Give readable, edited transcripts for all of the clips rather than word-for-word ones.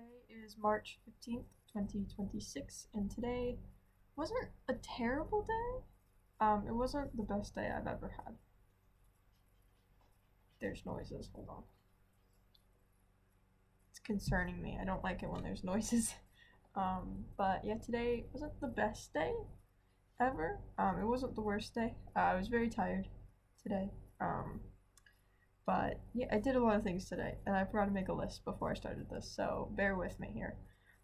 Today is March 15th, 2026, and today wasn't a terrible day. It wasn't the best day I've ever had. There's noises, hold on. It's concerning me. I don't like it when there's noises. But yeah, today wasn't the best day ever. It wasn't the worst day. I was very tired today. But yeah, I did a lot of things today, and I forgot to make a list before I started this, so bear with me here.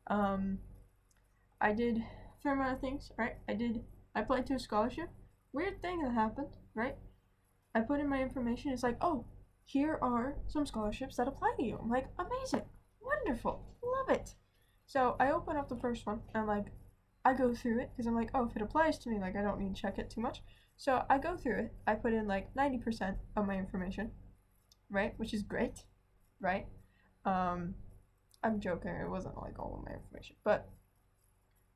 I did a fair amount of things, right? I applied to a scholarship. Weird thing that happened, right? I put in my information, it's like, oh, here are some scholarships that apply to you. I'm like, amazing, wonderful, love it. So I open up the first one, and I go through it, because I'm like, oh, if it applies to me, I don't need to check it too much. So I go through it, I put in 90% of my information, right? Which is great, right? I'm joking, it wasn't all of my information, but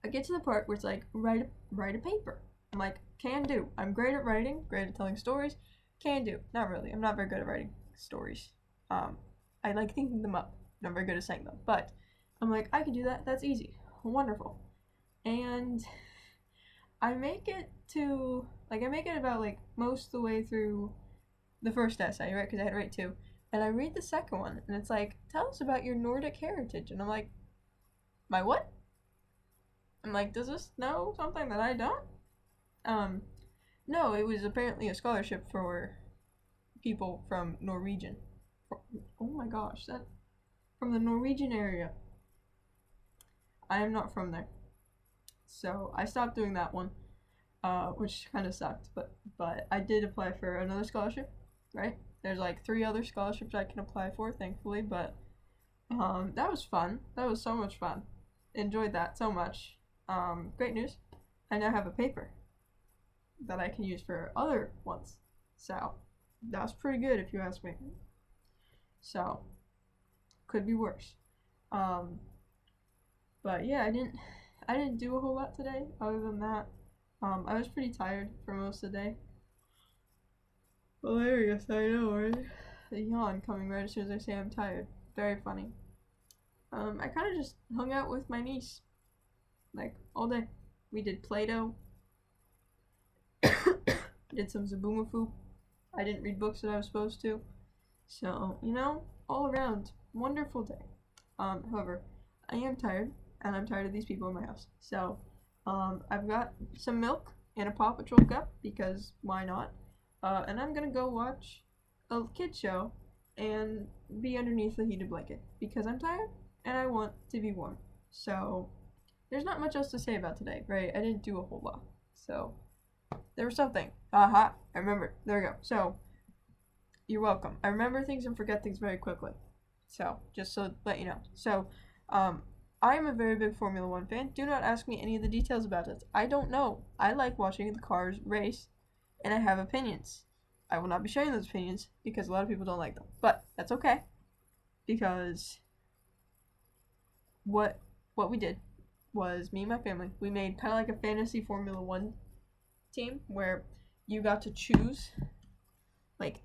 I get to the part where it's write a paper. I'm like, can do. I'm great at writing, great at telling stories, can do. Not really, I'm not very good at writing stories. I like thinking them up, not very good at saying them, but I'm like, I can do that, that's easy, wonderful. And I make it about most of the way through the first essay, right? Because I had to write two. And I read the second one, and it's like, tell us about your Nordic heritage. And I'm like, my what? I'm like, does this know something that I don't? No, it was apparently a scholarship for people from Norwegian. Oh my gosh, that from the Norwegian area. I am not from there. So I stopped doing that one, which kind of sucked, but I did apply for another scholarship, right? There's 3 other scholarships I can apply for, thankfully, but that was fun. That was so much fun. Enjoyed that so much. Great news. I now have a paper that I can use for other ones. So that's pretty good if you ask me. So could be worse. But yeah, I didn't do a whole lot today other than that. I was pretty tired for most of the day. Hilarious, I know, right? The yawn coming right as soon as I say I'm tired. Very funny. I kind of just hung out with my niece, all day. We did Play-Doh. Did some Zaboomafoo. I didn't read books that I was supposed to. So, all around, wonderful day. However, I am tired, and I'm tired of these people in my house. So, I've got some milk and a Paw Patrol cup, because why not? And I'm gonna go watch a kid show and be underneath the heated blanket because I'm tired and I want to be warm. So there's not much else to say about today, right? I didn't do a whole lot. So there was something. Aha, I remembered. There we go. So you're welcome. I remember things and forget things very quickly. So just to let you know. So I am a very big Formula 1 fan. Do not ask me any of the details about it. I don't know. I like watching the cars race, and I have opinions. I will not be sharing those opinions because a lot of people don't like them. But that's okay, because what we did was, me and my family, we made kind of like a fantasy Formula 1 team where you got to choose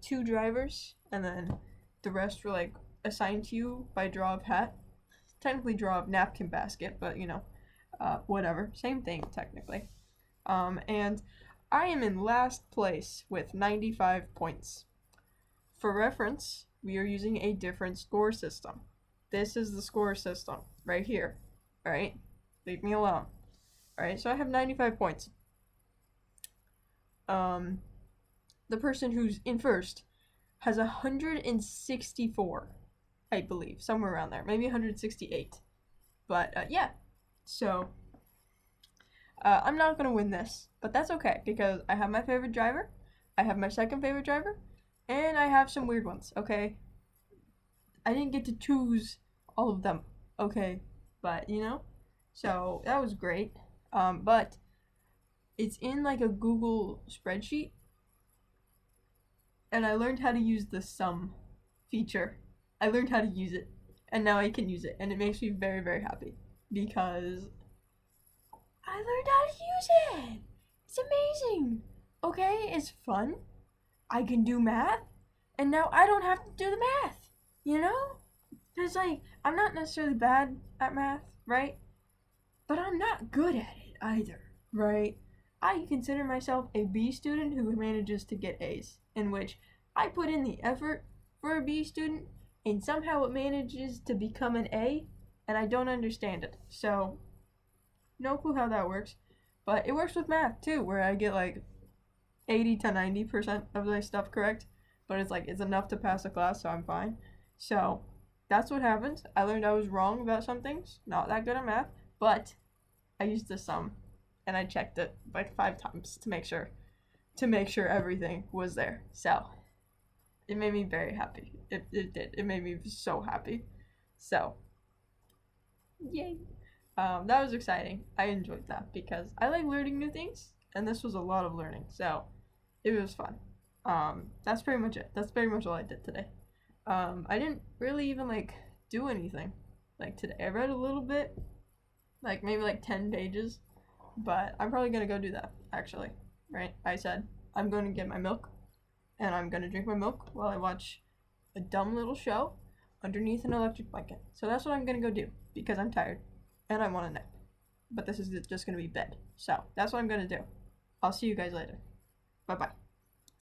2 drivers, and then the rest were assigned to you by draw of hat. Technically draw of napkin basket, but whatever, same thing technically. And I am in last place with 95 points. For reference, we are using a different score system. This is the score system right here. Alright? Leave me alone. Alright, so I have 95 points. The person who's in first has 164, I believe, somewhere around there. Maybe 168. But, yeah. So I'm not gonna win this, but that's okay, because I have my favorite driver, I have my second favorite driver, and I have some weird ones, okay? I didn't get to choose all of them, okay? But, so that was great. But it's in a Google spreadsheet, and I learned how to use the sum feature. I learned how to use it, and now I can use it, and it makes me very, very happy, because I learned how to use it. It's amazing. Okay, it's fun. I can do math, and now I don't have to do the math. It's like, I'm not necessarily bad at math, right? But I'm not good at it either, right? I consider myself a B student who manages to get A's, in which I put in the effort for a B student, and somehow it manages to become an A, and I don't understand it. So, no clue how that works. But it works with math too, where I get like 80 to 90% of the stuff correct, but it's like it's enough to pass the class, so I'm fine. So, that's what happened. I learned I was wrong about some things, not that good at math, but I used the sum and I checked it like 5 times to make sure everything was there. So it made me very happy. It did. It made me so happy. So yay. That was exciting. I enjoyed that because I like learning new things, and this was a lot of learning. So it was fun. That's pretty much it. That's pretty much all I did today. I didn't really even like do anything like today. I read a little bit, like maybe like 10 pages, but I'm probably gonna go do that actually. Right? I said I'm going to get my milk, and I'm gonna drink my milk while I watch a dumb little show underneath an electric blanket. So that's what I'm gonna go do because I'm tired and I want a nap. But this is just gonna be bed. So that's what I'm gonna do. I'll see you guys later. Bye bye.